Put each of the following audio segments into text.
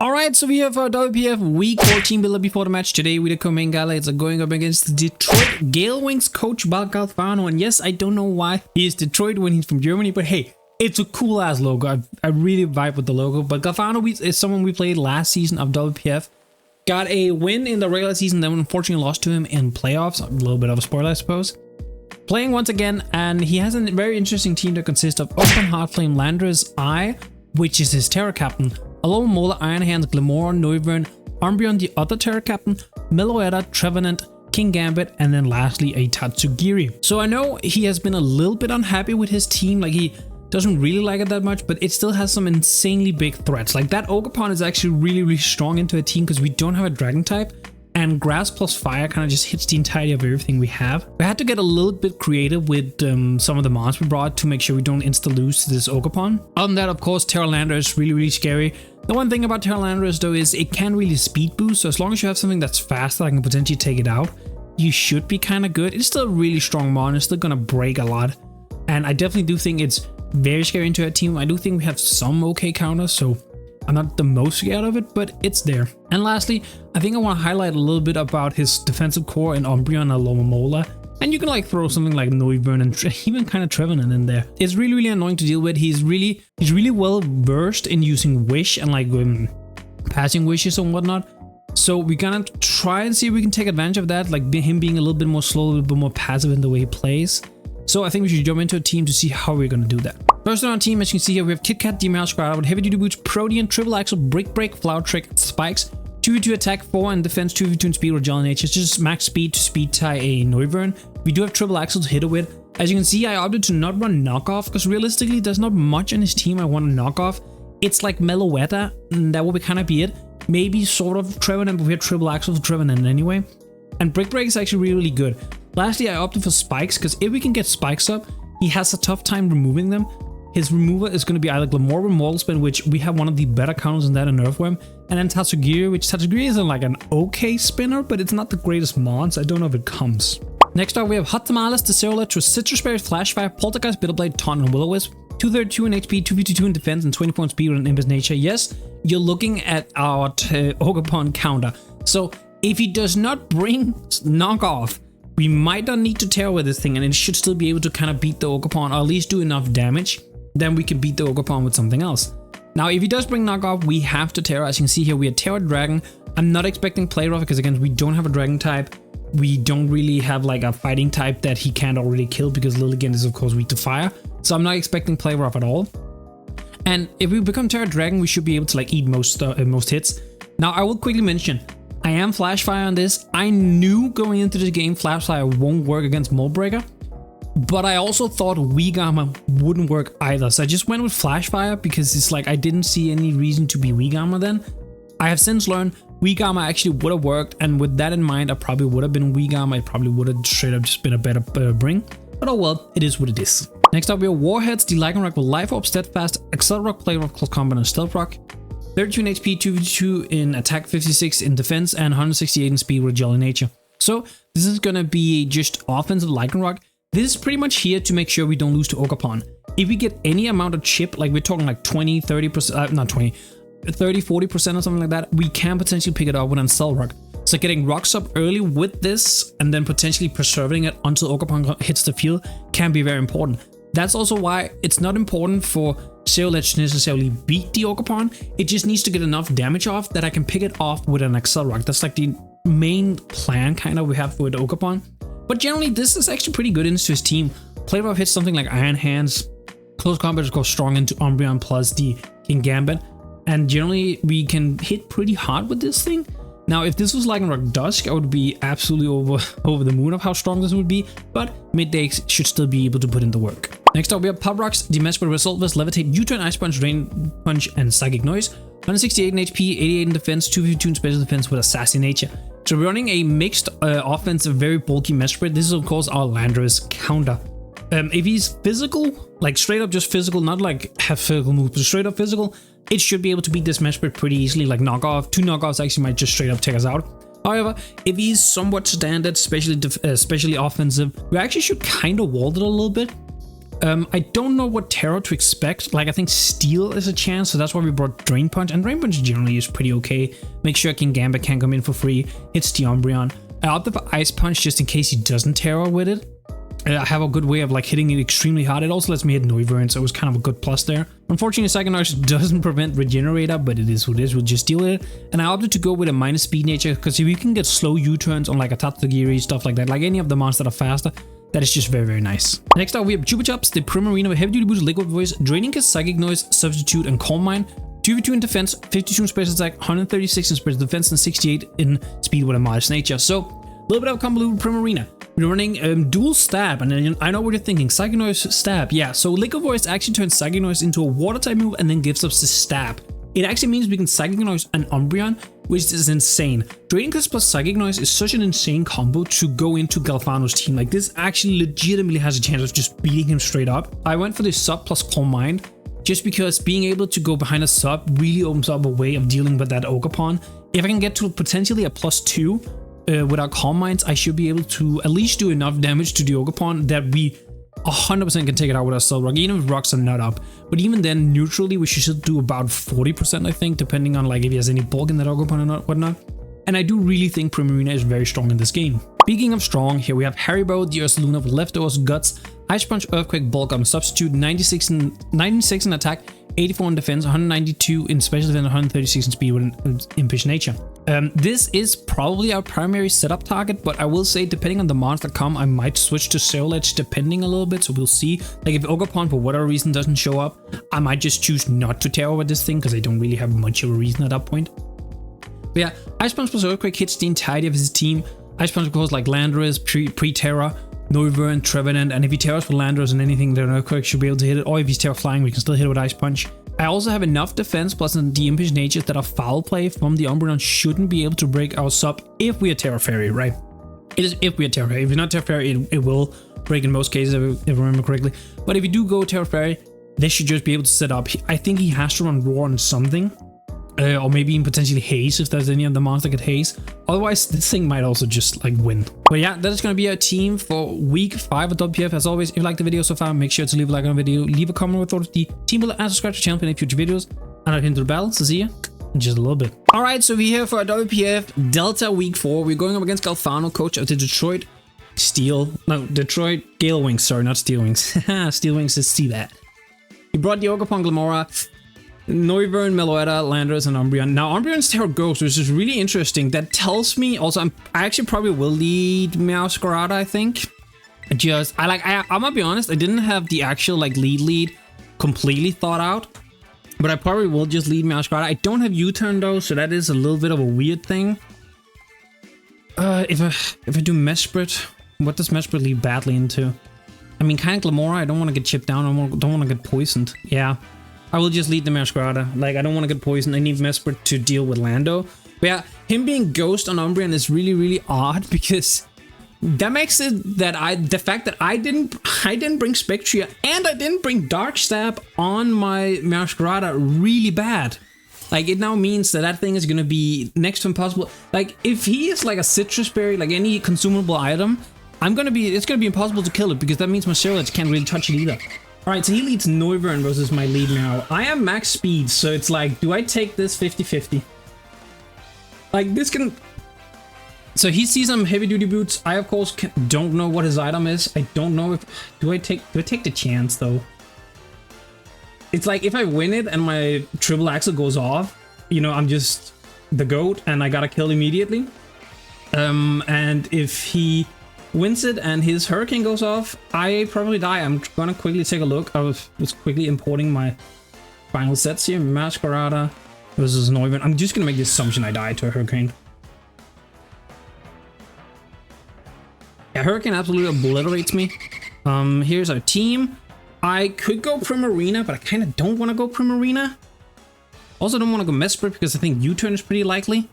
Alright, so we have our WPF Week 14 builder before the match. Today with the co-main gala, it's going up against the Detroit Gale Wings coach Galfano. And yes, I don't know why he is Detroit when he's from Germany, but hey, it's a cool ass logo. I really vibe with the logo. But Galfano is someone we played last season of WPF. Got a win in the regular season, then unfortunately lost to him in playoffs. A little bit of a spoiler, I suppose. Playing once again, and he has a very interesting team that consists of Ogerpon, Heartflame, Landers, which is his Terror Captain, Alolan Mola, Iron Hands, Glimmer, Noivern, Umbreon, the other Terror Captain, Meloetta, Trevenant, King Gambit, and then lastly a Tatsugiri. So I know he has been a little bit unhappy with his team, like he doesn't really like it that much, but it still has some insanely big threats. Like that Ogerpon is actually really strong into a team because we don't have a dragon type, and grass plus fire kind of just hits the entirety of everything we have. We had to get a little bit creative with some of the mons we brought to make sure we don't insta-lose to this Ogerpon. Other than that, of course, Terralander is really scary. The one thing about Terralander though is it can really speed boost, so as long as you have something that's fast that can potentially take it out, you should be kind of good. It's still a really strong mon, it's still gonna break a lot, and I definitely do think it's very scary into a team. I do think we have some okay counters, so I'm not the most scared of it, but it's there. And lastly, I think I want to highlight a little bit about his defensive core in Umbreon and Alolan Mola. And you can like throw something like Noivern and even kind of Trevenant in there. It's really annoying to deal with. He's really well versed in using Wish and like passing wishes and whatnot. So we're gonna try and see if we can take advantage of that, like him being a little bit more slow, a little bit more passive in the way he plays. So I think we should jump into a team to see how we're gonna do that. First on our team, as you can see here, we have Kit Kat, D-Mouse, Squad with Heavy Duty Boots, Protean, Triple Axle, Break, Flower Trick, Spikes, 2v2 attack, 4 in defense, 2v2 in speed with Jolly Nature. It's just max speed to speed tie a Noivern. We do have Triple Axle to hit it with. As you can see, I opted to not run Knockoff because realistically, there's not much in his team I want to knock off. It's like Meloetta, and that will kind of be it. Maybe sort of Trevenant, but we have Triple Axle for Trevenant anyway. And Break is actually really good. Lastly, I opted for Spikes because if we can get Spikes up, he has a tough time removing them. His remover is going to be either Glimmer or Mortal Spin, which we have one of the better counters in that in Earthworm, and then Tatsugiri, which Tatsugiri is like an okay spinner, but it's not the greatest mons. I don't know if it comes. Next up, we have Hot Tamales, the CERULEDGE, Citrus Berry, Flash Fire, Poltergeist, Bitterblade, Taunt, and Will-O-Wisp. 232 in HP, 252 in defense, and 20 points speed with an Impulse Nature. Yes, you're looking at our Ogerpon counter. So if he does not bring Knockoff, we might not need to Terror with this thing, and it should still be able to kind of beat the Ogerpon, or at least do enough damage. Then we can beat the Ogerpon with something else. Now, if he does bring Knockoff, we have to Terror. As you can see here, we are Terror Dragon. I'm not expecting Play Rough because again, we don't have a Dragon type. We don't really have like a fighting type that he can't already kill because Lilligant is of course weak to fire. So I'm not expecting Play Rough at all. And if we become Terror Dragon, we should be able to like eat most hits. Now, I will quickly mention, I am Flash Fire on this. I knew going into this game, Flash Fire won't work against Mold Breaker. But I also thought Weak Armor wouldn't work either, so I just went with Flash Fire because it's like I didn't see any reason to be Weak Armor then. I have since learned Weak Armor actually would have worked, and with that in mind, I probably would have been Weak Armor. It probably would have straight up just been a better bring. But oh well, it is what it is. Next up, we have Warheads, the Lycanroc with Life Orb, Steadfast, Accelerock, Play Rough, Close Combat, and Stealth Rock. 32 in HP, 2v2 in attack, 56 in defense, and 168 in speed with Jolly Nature. So this is gonna be just offensive Lycanroc. This is pretty much here to make sure we don't lose to Ogerpon. If we get any amount of chip, like we're talking like 20, 30%, not 20, 30, 40% or something like that, we can potentially pick it up with Accelerock. So getting rocks up early with this and then potentially preserving it until Ogerpon hits the field can be very important. That's also why it's not important for CERULEDGE to necessarily beat the Ogerpon. It just needs to get enough damage off that I can pick it off with an Accelerock. That's like the main plan kind of we have with Ogerpon. But generally, this is actually pretty good into his team. Play Rough hits something like Iron Hands. Close Combat goes strong into Umbreon plus the King Gambit. And generally, we can hit pretty hard with this thing. Now, if this was like Lycanroc Dusk, I would be absolutely over the moon of how strong this would be. But Midday should still be able to put in the work. Next up, we have Pop Rocks, Demess with Resolve Vest, Levitate, U-Turn, Ice Punch, Drain Punch, and Psychic Noise. 168 in HP, 88 in defense, 2v2 in special defense with Assassin Nature. So we're running a mixed offensive, very bulky mesh spread. This is of course our Landorus counter. If he's physical, like straight up just physical, not like have physical moves, but straight up physical, it should be able to beat this mesh spread pretty easily. Like Knockoff, 2 Knockoffs actually might just straight up take us out. However, if he's somewhat standard, especially offensive, we actually should kind of wall it a little bit. I don't know what Terror to expect. Like, I think Steel is a chance, so that's why we brought Drain Punch. And Drain Punch generally is pretty okay. Make sure King Gambit can come in for free. It's the Umbreon. I opted for Ice Punch just in case he doesn't Terror with it. I have a good way of like hitting it extremely hard. It also lets me hit Noivern, so it was kind of a good plus there. Unfortunately, Psychonauts doesn't prevent Regenerator, but it is what it is. We'll just deal with it. And I opted to go with a minus speed nature because if you can get slow U-turns on like a Tatsugiri, stuff like that, like any of the monsters that are faster, that is just very, very nice. Next up, we have Chupa Chups, the Primarina with Heavy Duty Boost, Liquid Voice, Draining Kiss, Psychic Noise, Substitute, and Calm Mind. 2v2 in defense, 52 in special attack, 136 in special defense, and 68 in speed with a modest nature. So, a little bit of a convoluted Primarina. We're running dual stab, and then I know what you're thinking. Psychic Noise, stab. Yeah, so Liquid Voice actually turns Psychic Noise into a water type move and then gives us the stab. It actually means we can Psychic Noise an Umbreon, which is insane. Draining Kiss plus Psychic Noise is such an insane combo to go into Galvano's team. Like, this actually legitimately has a chance of just beating him straight up. I went for the sub plus Calm Mind, just because being able to go behind a sub really opens up a way of dealing with that Ogerpon. If I can get to potentially a +2 without Calm Minds, I should be able to at least do enough damage to the Ogerpon that we 100% can take it out with our Stealth Rock, even if rocks are not up. But even then, neutrally, we should still do about 40%, I think, depending on like if he has any bulk in that Ogerpon or not, whatnot. And I do really think Primarina is very strong in this game. Speaking of strong, here we have Haribo, the Ursaluna with Leftovers, Guts, Ice Punch, Earthquake, Bulk on Substitute, 96 in attack, 84 in defense, 192 in special defense, 136 in speed with an Impish Nature. This is probably our primary setup target, but I will say, depending on the monster come, I might switch to CERULEDGE depending a little bit, so we'll see. Like, if Ogerpon for whatever reason doesn't show up, I might just choose not to Terror with this thing, because I don't really have much of a reason at that point. But yeah, Ice Punch plus Earthquake hits the entirety of his team. Ice Punch goes like Landorus, pre-Terra, Noivern, Trevenant, and if he Terrors with Landorus and anything, then Earthquake should be able to hit it, or if he's Terra Flying, we can still hit it with Ice Punch. I also have enough defense plus the Impish Natures that a foul play from the Umbreon shouldn't be able to break our sub if we are Terra Fairy, right? It is if we are Terra Fairy. If you're not Terra Fairy, it will break in most cases, if I remember correctly. But if you do go Terra Fairy, they should just be able to set up. I think he has to run Roar on something. Or maybe even potentially Haze if there's any of the monsters that get Haze. Otherwise, this thing might also just like win. But yeah, that is going to be our team for week 5 of WPF. As always, if you like the video so far, make sure to leave a like on the video, leave a comment with thoughts of the team below, and subscribe to the channel for any future videos. And I'll hit the bell, so see you in just a little bit. Alright, so we're here for our WPF Delta week 4. We're going up against Galvano, coach of the Detroit Gale Wings. Sorry, not Steel Wings. Steel Wings is see that. He brought the Ogerpon, Glamora, Noivern, Meloetta, Landorus, and Umbreon. Now, Umbreon's Terror Ghost, which is really interesting. That tells me also, I actually probably will lead Meowscarada, I think. I'm gonna be honest, I didn't have the actual like lead completely thought out, but I probably will just lead Meowscarada. I don't have U-turn though, so that is a little bit of a weird thing. If I do Mesprit, what does Mesprit lead badly into? I mean, kind of Glamora, I don't want to get chipped down, I don't want to get poisoned. Yeah. I will just lead the Meowscarada. Like, I don't want to get poisoned. I need Mesprit to deal with Lando. But yeah, him being Ghost on Umbreon is really, really odd because that makes it that the fact that I didn't bring Spectria and I didn't bring Dark Stab on my Meowscarada really bad. Like, it now means that thing is going to be next to impossible. Like, if he is like a citrus berry, like any consumable item, it's going to be impossible to kill it because that means my CERULEDGE can't really touch it either. Alright, so he leads Noivern versus my lead now. I am max speed, so it's like, do I take this 50-50? Like, this can... So he sees some heavy duty boots. I, of course, don't know what his item is. I don't know if... Do I take the chance, though? It's like, if I win it and my triple axle goes off, you know, I'm just the GOAT and I gotta kill immediately. And if he wins it and his Hurricane goes off, I probably die. I'm gonna quickly take a look. I was quickly importing my final sets here. Meowscarada versus Noivern. I'm just gonna make the assumption I die to a Hurricane. Yeah, Hurricane absolutely obliterates me. Here's our team. I could go Primarina, but I kind of don't want to go Primarina. Also don't want to go Mesprit because I think U-turn is pretty likely.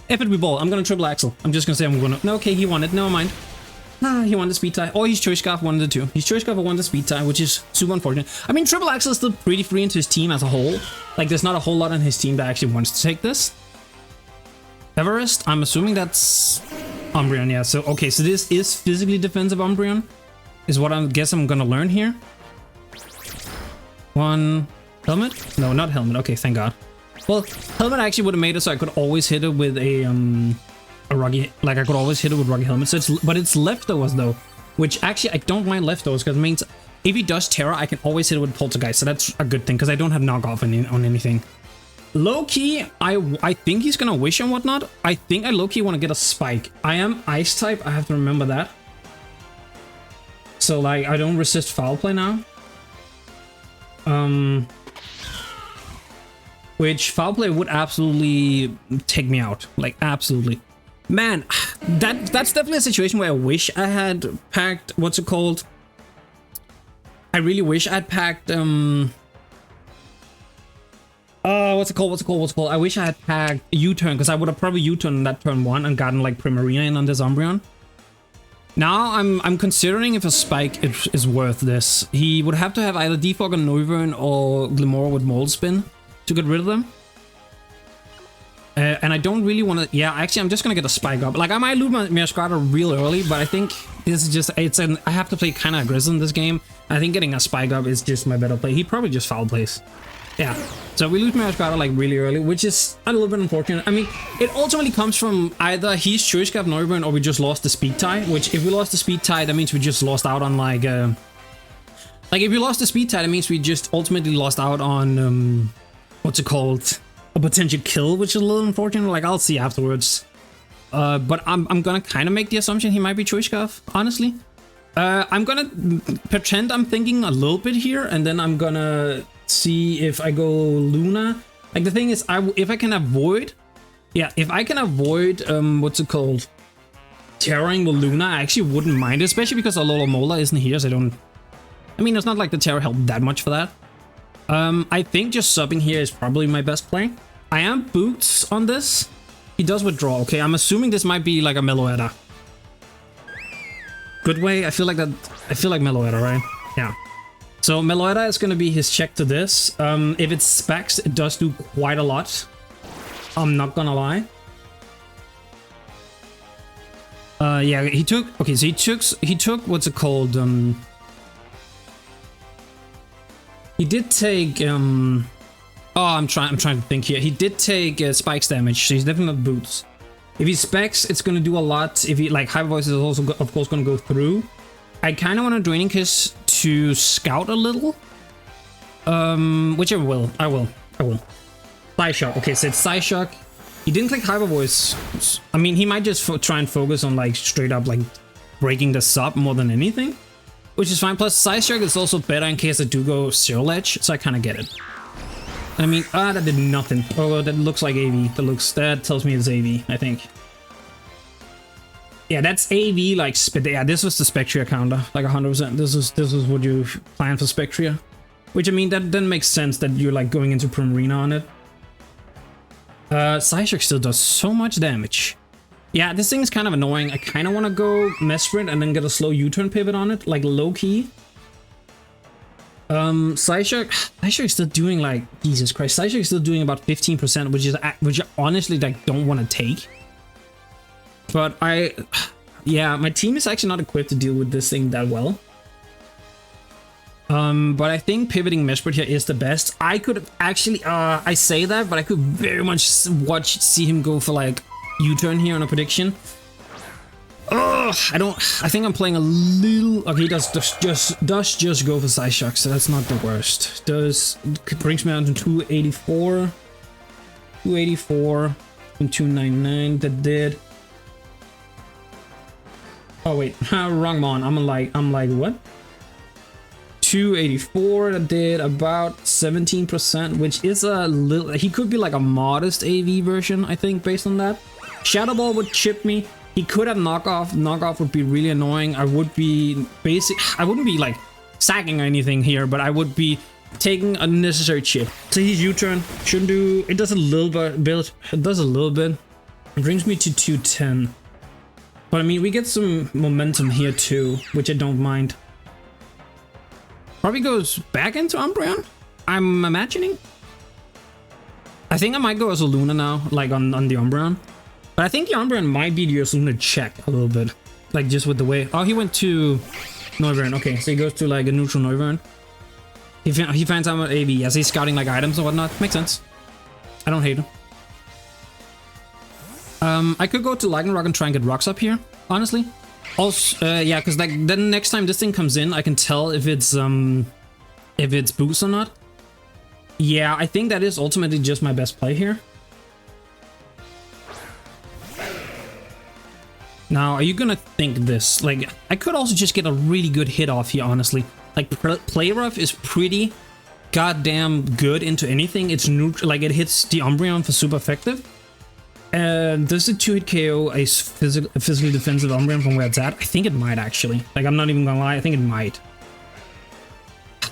If it be ball, I'm gonna triple axle. I'm just gonna say I'm gonna... No, okay, he won it. Never mind. He won the speed tie. Or his Choice Scarf won the 2. His Choice Scarf won the speed tie, which is super unfortunate. I mean, triple axle is still pretty free into his team as a whole. Like, there's not a whole lot on his team that actually wants to take this. Everest, I'm assuming that's Umbreon, yeah. So, okay, so this is physically defensive Umbreon, is what I guess I'm gonna learn here. One helmet? No, not helmet. Okay, thank God. Well, helmet actually would have made it so I could always hit it with a ruggy, like I could always hit it with ruggy helmet. So but it's leftovers though, which actually I don't mind leftovers because it means if he does Terra, I can always hit it with Poltergeist. So that's a good thing because I don't have knockoff on anything. Low key, I think he's gonna wish and whatnot. I think I low key want to get a spike. I am ice type. I have to remember that. So like I don't resist foul play now. Which foul play would absolutely take me out, like absolutely. Man, that's definitely a situation where I wish I had packed, what's it called? I really wish I'd packed, what's it called? I wish I had packed U-turn, because I would have probably U-turned in that turn 1 and gotten like Primarina in on this Umbreon. Now I'm considering if a spike is worth this. He would have to have either Defog or Noivern or Glimora with Mold Spin to get rid of them. And I don't really want to... Yeah, actually, I'm just going to get a spike up. Like, I might lose my Meowscarada real early, but I think this is just... I have to play kind of aggressive in this game. I think getting a spike up is just my better play. He probably just foul plays. Yeah. So we lose Meowscarada, like, really early, which is a little bit unfortunate. I mean, it ultimately comes from either he's Choice Scarf Noivern or we just lost the speed tie, which if we lost the speed tie, that means we just lost out on, like... Like, if we lost the speed tie, that means we just ultimately lost out on... what's it called? A potential kill, which is a little unfortunate. Like, I'll see afterwards. But I'm gonna kind of make the assumption he might be Choice Scarf, honestly. I'm gonna pretend I'm thinking a little bit here, and then I'm gonna see if I go Luna. Like, the thing is, if I can avoid... Yeah, if I can avoid, what's it called? Terroring with Luna, I actually wouldn't mind it, especially because Alola isn't here, so I don't... I mean, it's not like the Terror helped that much for that. I think just subbing here is probably my best play. I am Boots on this. He does withdraw. Okay, I'm assuming this might be like a Meloetta. Good way. I feel like Meloetta, right? Yeah. So Meloetta is going to be his check to this. If it's specs, it does do quite a lot. I'm not gonna lie. Yeah, he took... Okay, so he took what's it called? He did take... Oh, I'm trying to think here. He did take spikes damage, so he's definitely not Boots. If he specs, it's gonna do a lot. If he like Hyper Voice is also of course gonna go through. I kind of want a Draining Kiss to scout a little. Which I will. Psyshock. Okay, so it's Psyshock. He didn't click Hyper Voice. I mean, he might just try and focus on like straight up like breaking the sub more than anything, which is fine. Plus, Psyshock is also better in case I do go CERULEDGE, so I kind of get it. I mean, that did nothing. Oh, that looks like AV. That tells me it's AV, I think. Yeah, that's AV, like, yeah, this was the Spectria counter, like 100%. This is what you plan for Spectria. Which, I mean, that then makes sense that you're, like, going into Primarina on it. Psyshock still does so much damage. Yeah, this thing is kind of annoying. I kind of want to go Mesprint and then get a slow U-turn pivot on it, like, low-key. Psyshock is still doing, like, Jesus Christ, Psyshock is still doing about 15%, which I honestly, like, don't want to take. But yeah, my team is actually not equipped to deal with this thing that well. But I think pivoting Mesprit here is the best. I could actually, I say that, but I could very much see him go for like U-turn here on a prediction. I think I'm playing a little, okay, he does just go for Psyshock, so that's not the worst. Brings me down to 284 and 299, that did. Oh wait, wrong mon. I'm like what? 284, that did about 17%, which is a little... He could be like a modest AV version, I think, based on that. Shadow Ball would chip me. He could have knockoff. Knockoff would be really annoying. I wouldn't be like sacking or anything here, but I would be taking a necessary chip. So he's U-turn. Shouldn't do... It does a little bit. It does a little bit. It brings me to 210. But I mean, we get some momentum here too, which I don't mind. Probably goes back into Umbreon, I'm imagining. I think I might go as a Luna now, like on the Umbreon. But I think the Umbreon might be the Osuna check a little bit. Like, just with the way... Oh, he went to Noivern. Okay, so he goes to, like, a neutral Noivern. He finds out about AV. Yes, he's scouting, like, items and whatnot. Makes sense. I don't hate him. I could go to Lightning Rock and try and get rocks up here, honestly. Also, yeah, because, like, then next time this thing comes in, I can tell if it's boost or not. Yeah, I think that is ultimately just my best play here. Now, are you gonna think this? Like, I could also just get a really good hit off here, honestly. Like, Play Rough is pretty goddamn good into anything. It's neutral, like, it hits the Umbreon for super effective. Does it 2-hit KO a physically defensive Umbreon from where it's at? I think it might, actually. Like, I'm not even gonna lie, I think it might.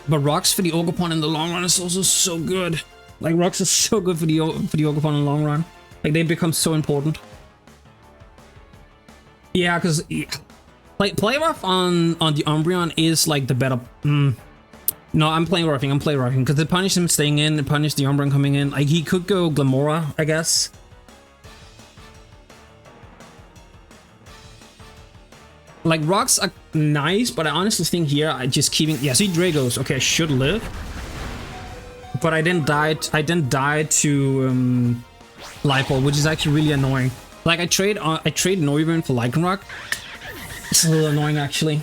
But rocks for the Ogerpon in the long run is also so good. Like, rocks are so good for the Ogerpon in the long run. Like, they become so important. Yeah, because play rough on the Umbreon is like the better. No, I'm playing roughing. I'm play roughing because it punishes him staying in. It punishes the Umbreon coming in. Like, he could go Glamora, I guess. Like, rocks are nice, but I honestly think here I just keeping. Yeah, see Dragos. Okay, I should live, but I didn't die. I didn't die to Lipo, which is actually really annoying. Like, I trade Noivern for Lycanroc. It's a little annoying, actually.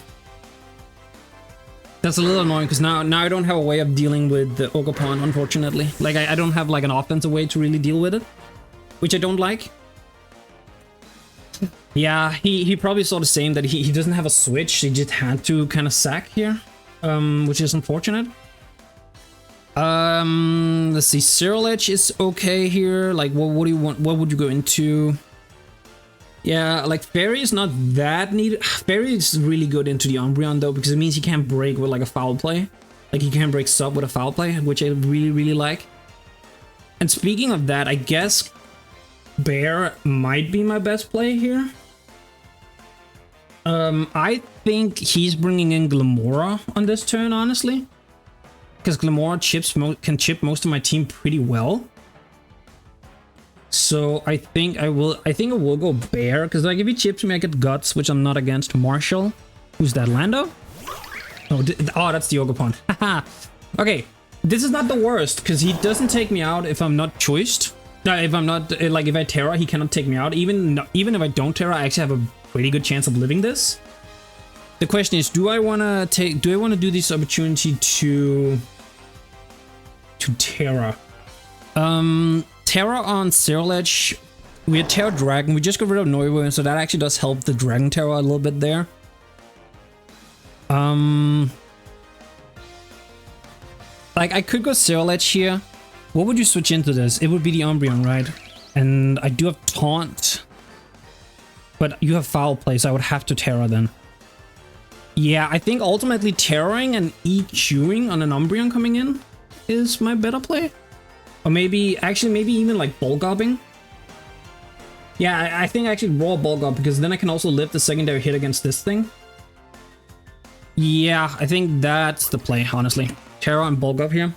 That's a little annoying, because now I don't have a way of dealing with the Ogerpon, unfortunately. Like, I don't have, like, an offensive way to really deal with it. Which I don't like. Yeah, he probably saw the same, that he doesn't have a switch. He just had to kind of sack here. Which is unfortunate. Let's see. CERULEDGE is okay here. Like, what do you want? What would you go into? Yeah, like, Fairy is not that needed. Fairy is really good into the Umbreon, though, because it means he can't break with, like, a foul play. Like, he can't break sub with a foul play, which I really, really like. And speaking of that, I guess Bear might be my best play here. I think he's bringing in Glamora on this turn, honestly. Because Glamora can chip most of my team pretty well. So I think I will go Bear, because, like, if he chips me I get Guts, which I'm not against. Marshall. Who's that, Lando? Oh, that's the Ogerpon. Haha. Okay, this is not the worst, because he doesn't take me out if I'm not choiced. If I'm not, like, if I Terra, he cannot take me out. Even if I don't Terra, I actually have a pretty good chance of living this. The question is, do I want to do this opportunity to Terra? Terra on CERULEDGE. We had Terra Dragon. We just got rid of Noivern, so that actually does help the Dragon Terra a little bit there. Like, I could go CERULEDGE here. What would you switch into this? It would be the Umbreon, right? And I do have Taunt. But you have Foul Play, so I would have to Terra then. Yeah, I think ultimately Terraing and EQing on an Umbreon coming in is my better play. Or maybe even like Ball Gobbing. Yeah, I think actually raw Ball Gob, because then I can also live the secondary hit against this thing. Yeah, I think that's the play, honestly. Terra and Ball Gob here.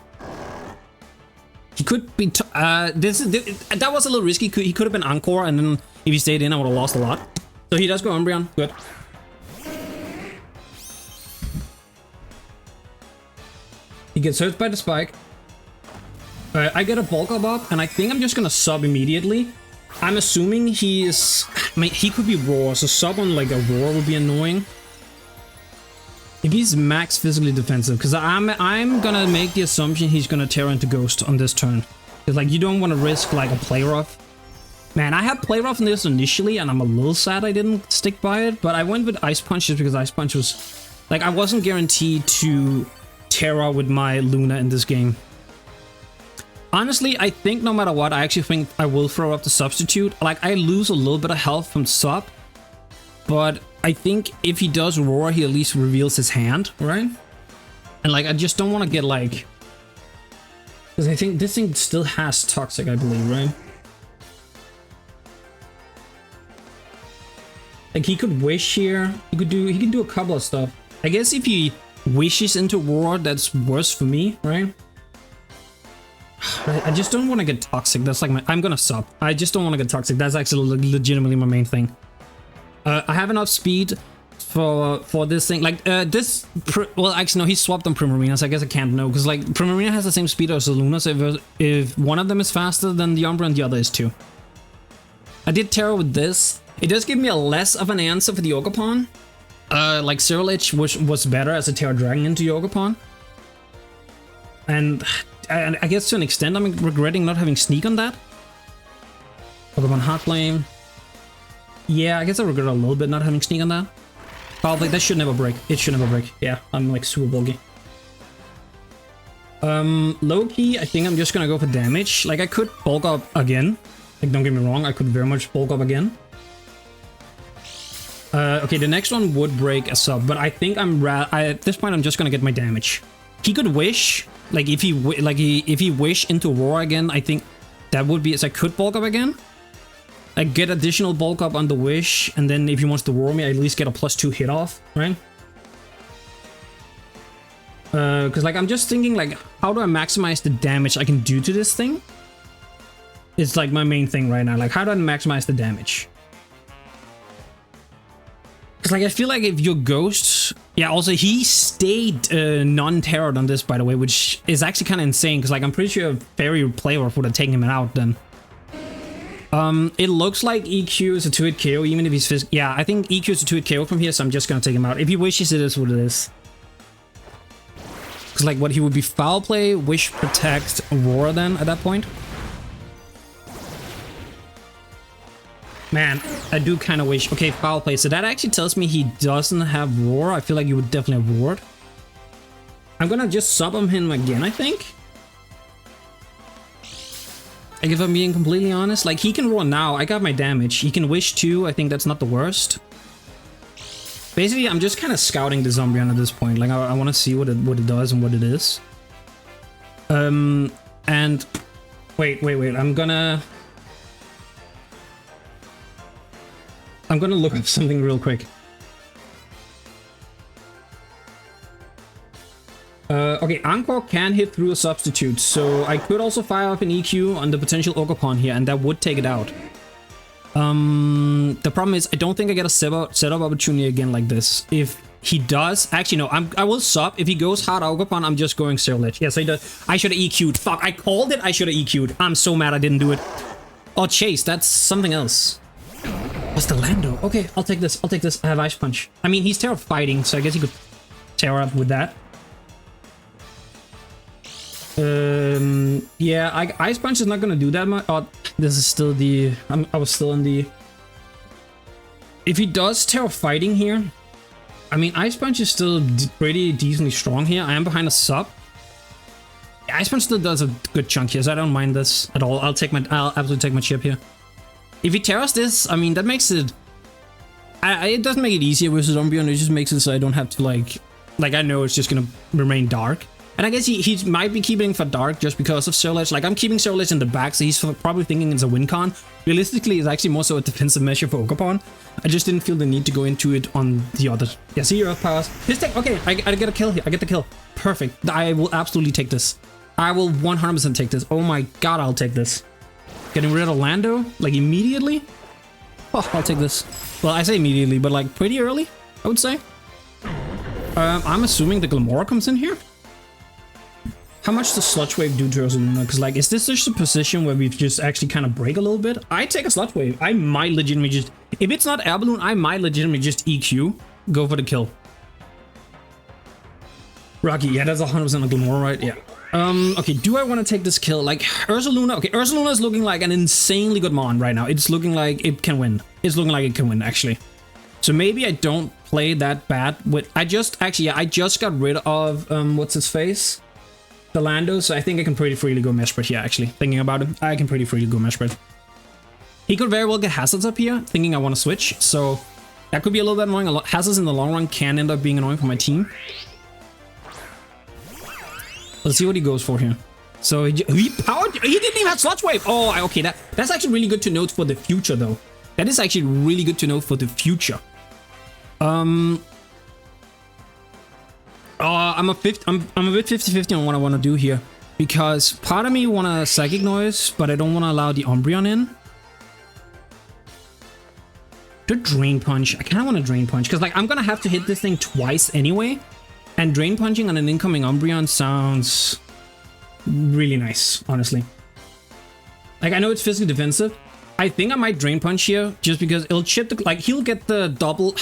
He could be... that was a little risky. He could have been Encore, and then if he stayed in, I would have lost a lot. So he does go Umbreon. Good. He gets hurt by the spike. I get a Bulk up, and I think I'm just gonna sub immediately. I'm assuming he is... I mean, he could be Roar, so sub on like a Roar would be annoying. If he's max physically defensive, because I'm gonna make the assumption he's gonna Terra into Ghost on this turn. Because, like, you don't want to risk like a Play Rough. Man, I had Play Rough in this initially, and I'm a little sad I didn't stick by it. But I went with Ice Punch just because Ice Punch was... Like, I wasn't guaranteed to Terra with my Luna in this game. Honestly, I think no matter what, I actually think I will throw up the substitute. Like, I lose a little bit of health from sub, but I think if he does Roar, he at least reveals his hand, right? And, like, I just don't want to get, like... Because I think this thing still has Toxic, I believe, right? Like, he could Wish here. He can do a couple of stuff. I guess if he wishes into Roar, that's worse for me, right? I just don't want to get toxic. That's like my... I'm gonna sub. I just don't want to get toxic. That's actually legitimately my main thing. I have enough speed for this thing. Like, well, actually, no, he swapped on Primarina, so I guess I can't know. Because, like, Primarina has the same speed as Luna, so if one of them is faster than the Umbra and the other is too. I did Terra with this. It does give me a less of an answer for the Ogerpon. Like, CERULEDGE was better as a Terra Dragon into Ogerpon. And I guess to an extent, I'm regretting not having Sneak on that. Ogerpon Hot Flame. Yeah, I guess I regret a little bit not having Sneak on that. Probably, that should never break. It should never break. Yeah, I'm like super bulky. Low key, I think I'm just gonna go for damage. Like, I could bulk up again. Like, don't get me wrong, I could very much bulk up again. Okay, the next one would break a sub, but I think at this point I'm just gonna get my damage. He could wish, like if he wish into Aurora again, I think that would be, so I could bulk up again. I get additional bulk up on the wish, and then if he wants to roar me, I at least get a +2 hit off, right? Because like I'm just thinking like, how do I maximize the damage I can do to this thing? It's like my main thing right now. Like, how do I maximize the damage? Because like I feel like if your ghost, yeah. Also, he stayed non-terrored on this, by the way, which is actually kind of insane. Because like I'm pretty sure a fairy player would have taken him out then. It looks like EQ is a 2-hit KO, even if he's yeah, I think EQ is a 2-hit KO from here, so I'm just gonna take him out. If he wishes, it is what it is. Because like what he would be foul play, wish, protect, Aurora then at that point. Man, I do kind of wish. Okay, foul play. So that actually tells me he doesn't have roar. I feel like you would definitely have roared. I'm gonna just sub him again, I think. Like, if I'm being completely honest, like, he can roar now. I got my damage. He can wish too. I think that's not the worst. Basically, I'm just kind of scouting the Zombreon at this point. Like, I want to see what it does and what it is. And wait. I'm gonna look up something real quick. Okay, Encore can hit through a substitute, so I could also fire up an EQ on the potential Ogerpon here, and that would take it out. The problem is, I don't think I get a setup opportunity again like this. If he does, actually no, I will sub. If he goes hard Ogerpon, I'm just going CERULEDGE. Yes, he does. I should have EQ'd. Fuck, I called it. I should have EQ'd. I'm so mad I didn't do it. Oh, Chase, that's something else. What's the Lando? Okay, I'll take this. I have Ice Punch. I mean, he's Terra fighting, so I guess he could Terra up with that. Yeah, Ice Punch is not gonna do that much. Oh, this is still the... I was still in the... If he does Terra fighting here, I mean, Ice Punch is still pretty decently strong here. I am behind a sub. Yeah, Ice Punch still does a good chunk here, so I don't mind this at all. I'll absolutely take my chip here. If he Terras this, I mean, that makes it... it doesn't make it easier versus Umbreon, it just makes it so I don't have to, like I know it's just gonna remain dark. And I guess he might be keeping for dark just because of CERULEDGE. Like, I'm keeping CERULEDGE in the back, so he's probably thinking it's a win con. Realistically, it's actually more so a defensive measure for Ogerpon. I just didn't feel the need to go into it on the other. Yeah, see your Earth powers. His tech. Okay, I get a kill here. I get the kill. Perfect. I will absolutely take this. I will 100% take this. Oh my god, I'll take this. Getting rid of Lando, like, immediately? Oh, I'll take this. Well, I say immediately, but, like, pretty early, I would say. I'm assuming the Glamora comes in here. How much does Sludge Wave do to Ursaluna? Because, like, is this just a position where we just actually kind of break a little bit? I take a Sludge Wave. I might legitimately just... If it's not Air Balloon, I might legitimately just EQ. Go for the kill. Rocky, yeah, that's 100% a Glamora, right? Yeah. Okay, do I want to take this kill? Like, Ursaluna... Okay, Ursaluna is looking like an insanely good Mon right now. It's looking like it can win. It's looking like it can win, actually. So maybe I don't play that bad with... I just got rid of... what's his face? The Lando, so I think I can pretty freely go Mesprit here, actually. Thinking about it, I can pretty freely go Mesprit. He could very well get Hazards up here, thinking I want to switch, so that could be a little bit annoying. Hazards in the long run can end up being annoying for my team. Let's see what he goes for here. So he powered... He didn't even have Sludge Wave! Oh, okay, that's actually really good to note for the future, though. That is actually really good to know for the future. I'm a bit 50-50 on what I want to do here. because part of me want to Psychic Noise, but I don't want to allow the Umbreon in. To Drain Punch. I kind of want to Drain Punch because like I'm gonna have to hit this thing twice anyway, and Drain Punching on an incoming Umbreon sounds really nice, honestly. Like I know it's physically defensive. I think I might Drain Punch here just because it'll chip the like he'll get the double.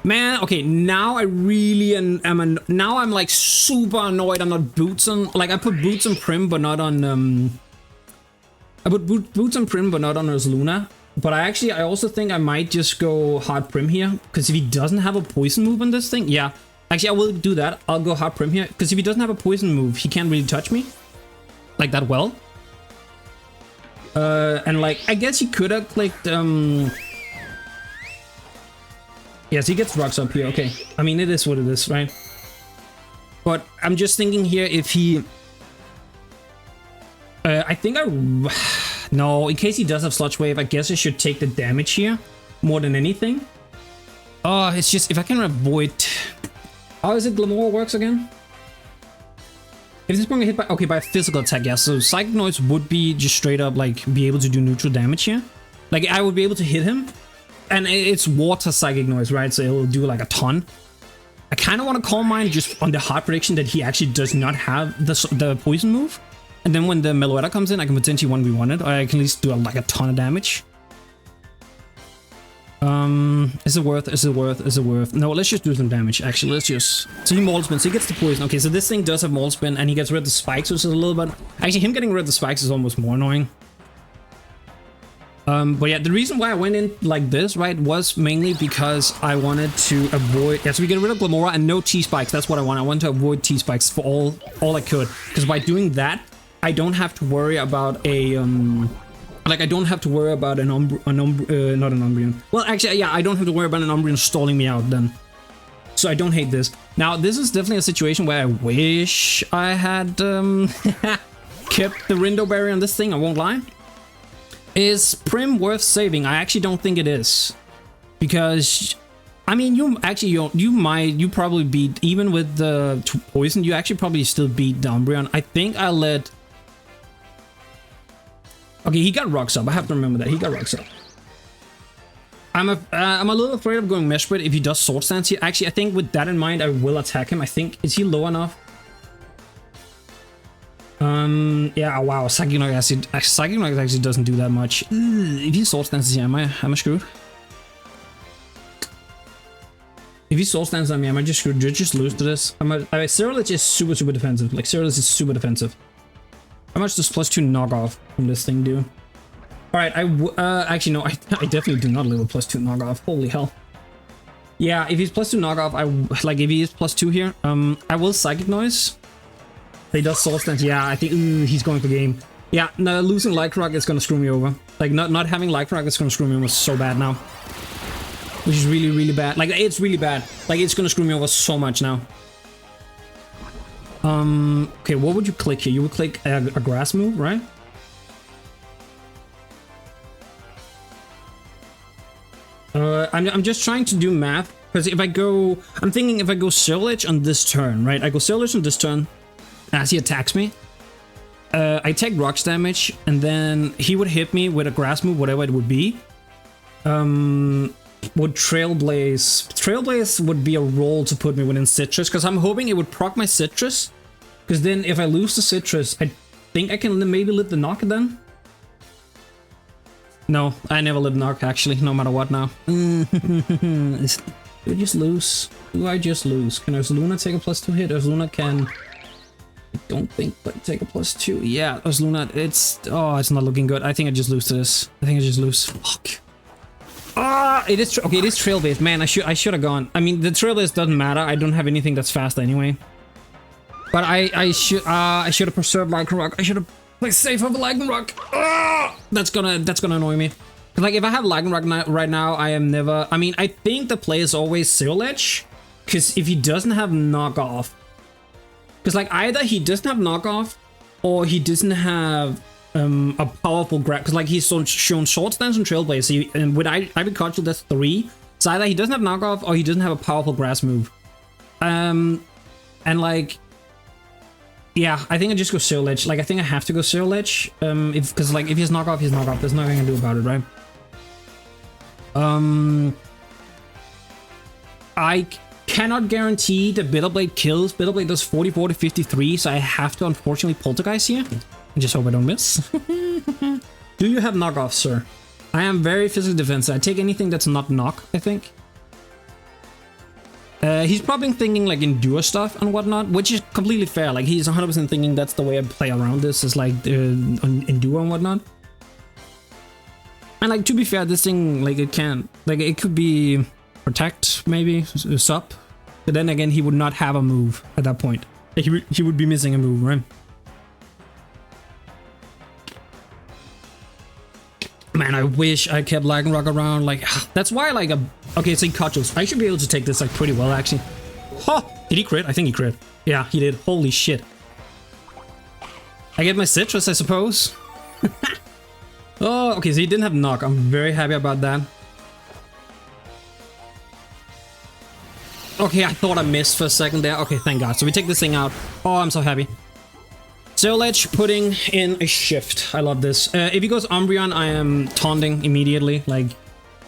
Man, okay, now I really am now I'm like super annoyed I'm not Boots on, like I put Boots on Prim but not on I put Boots on Prim but not on Ursaluna. But I also think I might just go hard Prim here, because if he doesn't have a poison move on this thing, yeah. Actually, I will do that. I'll go hard Prim here, because if he doesn't have a poison move, he can't really touch me like that well. And like, I guess he could have clicked, yes, he gets rocks up here, okay. I mean, it is what it is, right? But I'm just thinking here if he... I think no, in case he does have Sludge Wave, I guess I should take the damage here more than anything. Oh, it's just if I can avoid... How is it Glamour works again? If this one get hit by... Okay, by a physical attack, yeah. So Psychic Noise would be just straight up, like, be able to do neutral damage here. Like, I would be able to hit him. And it's Water Psychic Noise, right? So it'll do, like, a ton. I kind of want to Calm Mind just on the hard prediction that he actually does not have the poison move. And then when the Meloetta comes in, I can potentially 1v1 it, or I can at least do like a ton of damage. Is it worth? Is it worth? Is it worth? No, let's just do some damage, actually. Let's just... So he Maul Spin, so he gets the poison. Okay, so this thing does have Maul Spin, and he gets rid of the spikes, which is a little bit... Actually, him getting rid of the spikes is almost more annoying. But yeah, the reason why I went in like this, right, was mainly because I wanted to avoid... Yeah, so we get rid of Glamora and no T-Spikes. That's what I want. I want to avoid T-Spikes for all I could. Because by doing that, I don't have to worry about a... Like, I don't have to worry about not an Umbreon. Well, actually, yeah, I don't have to worry about an Umbreon stalling me out then. So I don't hate this. Now, this is definitely a situation where I wish I had kept the Rindo Berry on this thing, I won't lie. Is Prim worth saving? I actually don't think it is. Because, I mean, you probably beat, even with the poison, you actually probably still beat the Umbreon. I think I let... Okay, he got rocks up. I have to remember that. He got rocks up. I'm a little afraid of going Mesh Spread if he does Sword Stance here. Actually, I think with that in mind, I will attack him. I think... Is he low enough? Yeah, wow. Psychic Noise actually doesn't do that much. If he Sword Stances here, am I screwed? If he Soul Stands on me, am I just screwed? Just lose to this? CERULEDGE is super defensive. Like, CERULEDGE is super defensive. How much does +2 knockoff from this thing do? Alright, actually, no, I definitely do not live with +2 knockoff. Holy hell. Yeah, if he's +2 knockoff, like, if he is +2 here, I will Psychic Noise. He does Soul Stance. Yeah, I think he's going for game. Yeah, no, losing Lycanroc is gonna screw me over. Like, not having Lycanroc is gonna screw me over so bad now. Which is really bad. Like, it's really bad. Like, it's gonna screw me over so much now. Okay, what would you click here? You would click a grass move, right? I'm just trying to do math. Because if I go... I'm thinking if I go CERULEDGE on this turn, right? I go CERULEDGE on this turn as he attacks me. I take rocks damage, and then he would hit me with a grass move, whatever it would be. Would Trailblaze would be a roll to put me within Citrus, because I'm hoping it would proc my Citrus, because then if I lose the Citrus, I think I can maybe live the knock then. No, I never live knock actually, no matter what now. Do I just lose? Do I just lose? Can Ursaluna take a +2 hit? Ursaluna can... I don't think, but take a +2. Yeah, Ursaluna, it's... Oh, it's not looking good. I think I just lose to this. I think I just lose. Fuck. Ah, it is okay. It is Trailblaze, man. I should have gone. I mean, the Trailblaze doesn't matter. I don't have anything that's fast anyway. But I should have preserved Lycanroc. I should have played safe over Lycanroc. Ah, that's gonna annoy me. Like, if I have Lycanroc right now, I am never. I mean, I think the play is always CERULEDGE, because if he doesn't have knockoff, because like either he doesn't have knockoff or he doesn't have. A powerful grab, because like he's shown Short Stance and Trailblaze, so and with Ivy Cudgel, that's 3. So either he doesn't have knockoff or he doesn't have a powerful grass move. And like Yeah, I think I just go CERULEDGE. Like, I think I have to go CERULEDGE. Because like, if he's knockoff, he's knockoff. There's nothing I can do about it, right? I cannot guarantee that Bitterblade kills. Bitterblade does 44 to 53, so I have to unfortunately Poltergeist here. I just hope I don't miss. Do you have knockoff, sir? I am very physically defensive. I take anything that's not knock, I think. He's probably thinking like endure stuff and whatnot, which is completely fair. Like, he's 100% thinking that's the way I play around this, is like endure and whatnot. And like, to be fair, this thing, like, it can, like, it could be protect, maybe sup, but then again, he would not have a move at that point. Like, he would be missing a move, right? Man, I wish I kept Lycanroc around. Like, that's why, like, okay, it's like Cudgels. I should be able to take this like pretty well, actually. Huh, did he crit? I think he crit. Yeah, he did. Holy shit. I get my citrus, I suppose. Oh, okay, so he didn't have knock. I'm very happy about that. Okay, I thought I missed for a second there. Okay, thank God. So we take this thing out. Oh, I'm so happy. CERULEDGE putting in a shift. I love this. If he goes Umbreon, I am taunting immediately. Like,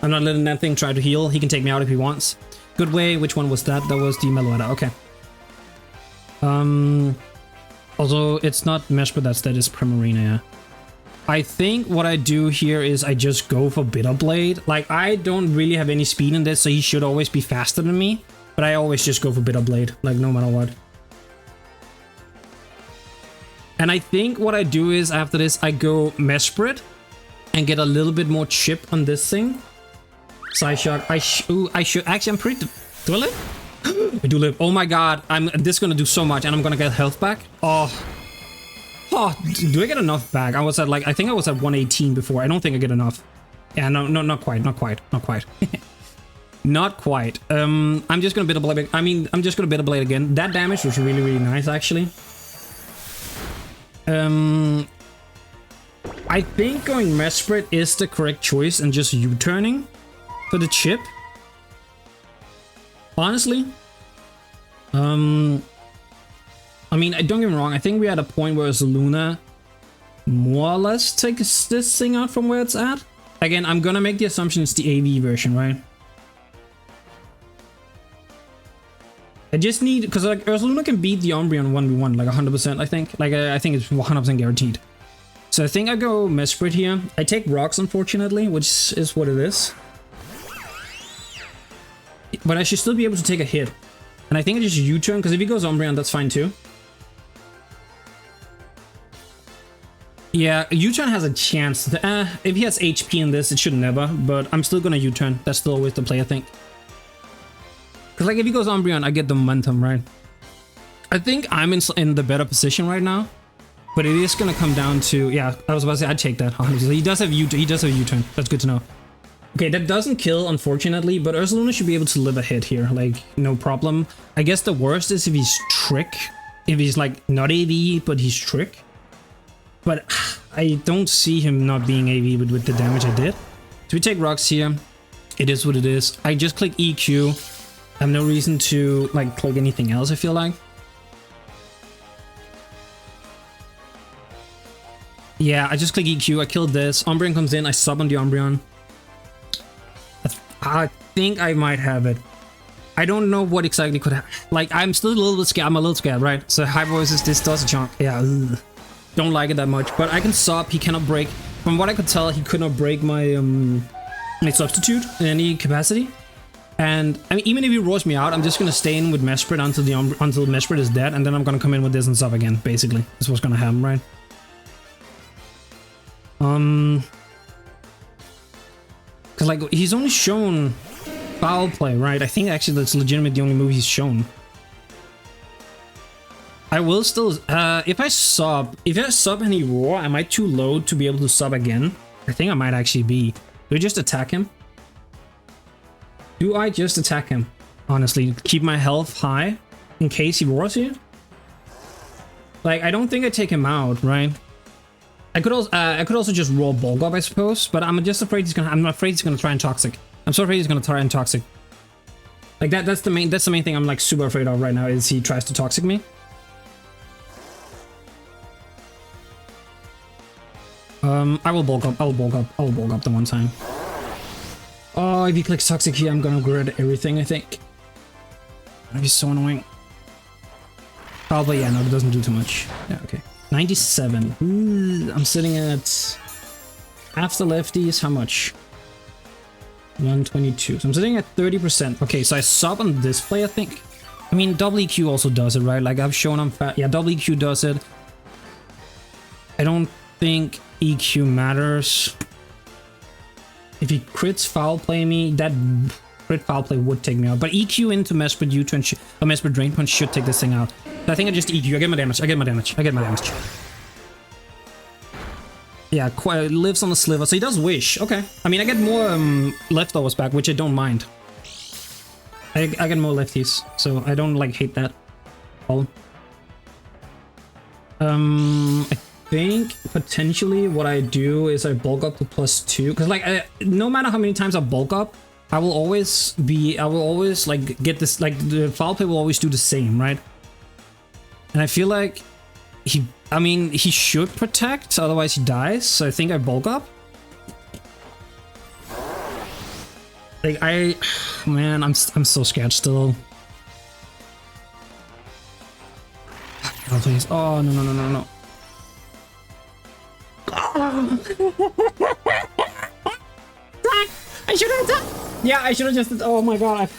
I'm not letting that thing try to heal. He can take me out if he wants. Good way. Which one was that? That was the Meloetta. Okay. Also, it's not Meshpa that's dead. It's Primarina, yeah. I think what I do here is I just go for Bitterblade. Like, I don't really have any speed in this, so he should always be faster than me. But I always just go for Bitterblade, like, no matter what. And I think what I do is, after this, I go Mesprit and get a little bit more chip on this thing. Psyshock. I should... Actually, I'm pretty... Do I live? I do live. Oh my god. This is gonna do so much, and I'm gonna get health back. Oh. Oh, do I get enough back? I was at, like... I think I was at 118 before. I don't think I get enough. Yeah, no, not quite. Not quite. Not quite. Not quite. I'm just gonna Bitterblade... I'm just gonna Bitterblade again. That damage was really, really nice, actually. I think going Mesprit is the correct choice and just U-turning for the chip. Honestly. I mean, don't get me wrong. I think we're at a point where Luna more or less takes this thing out from where it's at. Again, I'm gonna make the assumption it's the AV version, right? I just need, because like Ursaluna can beat the Umbreon 1v1 like 100%, I think. Like, I think it's 100% guaranteed. So I think I go Mesprit here. I take rocks, unfortunately, which is what it is. But I should still be able to take a hit. And I think I just U-turn, because if he goes Umbreon, that's fine too. Yeah, U-turn has a chance. If he has HP in this, it should never. But I'm still gonna U-turn. That's still always the play, I think. Because, like, if he goes Umbreon, I get the momentum, right? I think I'm in the better position right now. But it is going to come down to... Yeah, I was about to say, I'd take that. He does have U-turn. That's good to know. Okay, that doesn't kill, unfortunately. But Ursaluna should be able to live a hit here. Like, no problem. I guess the worst is if he's Trick. If he's, like, not AV, but he's Trick. But I don't see him not being AV with the damage I did. So we take rocks here. It is what it is. I just click EQ. I have no reason to, like, click anything else, I feel like. Yeah, I just click EQ, I killed this. Umbreon comes in, I sub on the Umbreon. I think I might have it. I don't know what exactly could happen. Like, I'm still a little bit scared. I'm a little scared, right? So high voices, this does a chunk. Yeah, don't like it that much. But I can sub, he cannot break. From what I could tell, he could not break my substitute in any capacity. And I mean, even if he roars me out, I'm just gonna stay in with Mesprit until Mesprit is dead, and then I'm gonna come in with this and stuff again. Basically, that's what's gonna happen, right? Cause like he's only shown foul play, right? I think actually that's legitimately the only move he's shown. I will still, if I sub and he roar, am I too low to be able to sub again? I think I might actually be. Do I just attack him? Do I just attack him? Honestly, keep my health high in case he roars here. Like, I don't think I take him out, right? I could also just roll Bulk up, I suppose, but I'm just afraid I'm afraid he's gonna try and Toxic. I'm so afraid he's gonna try and Toxic. Like that's the main thing I'm like super afraid of right now is he tries to Toxic me. I will bulk up. I will bulk up. I will bulk up the one time. Oh, if he clicks toxic here, I'm gonna regret everything, I think. That'd be so annoying. Probably, yeah, no, it doesn't do too much. Yeah, okay. 97. Ooh, I'm sitting at... After lefties, how much? 122. So I'm sitting at 30%. Okay, so I sub on this play, I think. I mean, WQ also does it, right? Like, I've shown him... Yeah, WQ does it. I don't think EQ matters. If he crits foul play me, that crit foul play would take me out. But EQ into Mesper U-turn, a Mesper Drain Punch should take this thing out. I think I just EQ. I get my damage. I get my damage. I get my damage. Yeah, lives on the sliver. So he does wish. Okay. I mean, I get more leftovers back, which I don't mind. I get more lefties, so I don't like hate that. All. I think potentially what I do is I bulk up to +2, because like no matter how many times I bulk up, I will always like get this, like the foul play will always do the same, right? And I feel like he should protect, otherwise he dies. So I think I bulk up. Like man, I'm so scared still. Oh please! Oh no! I should have done. Yeah, I should have just. Oh my god!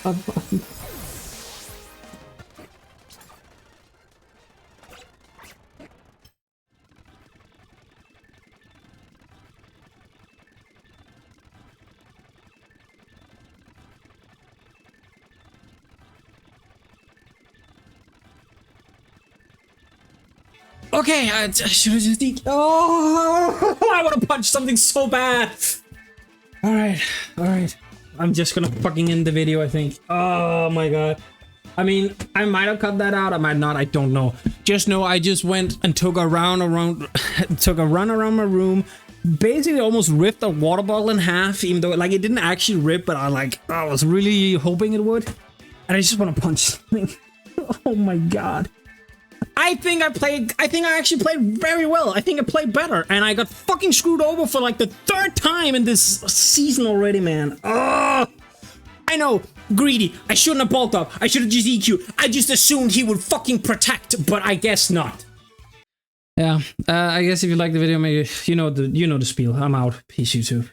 Okay, I should have just eaten. Oh, I want to punch something so bad. All right. I'm just gonna fucking end the video, I think. Oh my god. I mean, I might have cut that out. I might not. I don't know. Just know I just went and took a run around my room. Basically, almost ripped a water bottle in half, even though like it didn't actually rip, but I was really hoping it would. And I just want to punch something. Oh my god. I think I actually played very well. I think I played better, and I got fucking screwed over for like the 3rd time in this season already, man. Oh, I know, greedy. I shouldn't have bulked up. I should have just EQ. I just assumed he would fucking protect, but I guess not. Yeah, I guess if you like the video, maybe you know the spiel. I'm out. Peace, YouTube.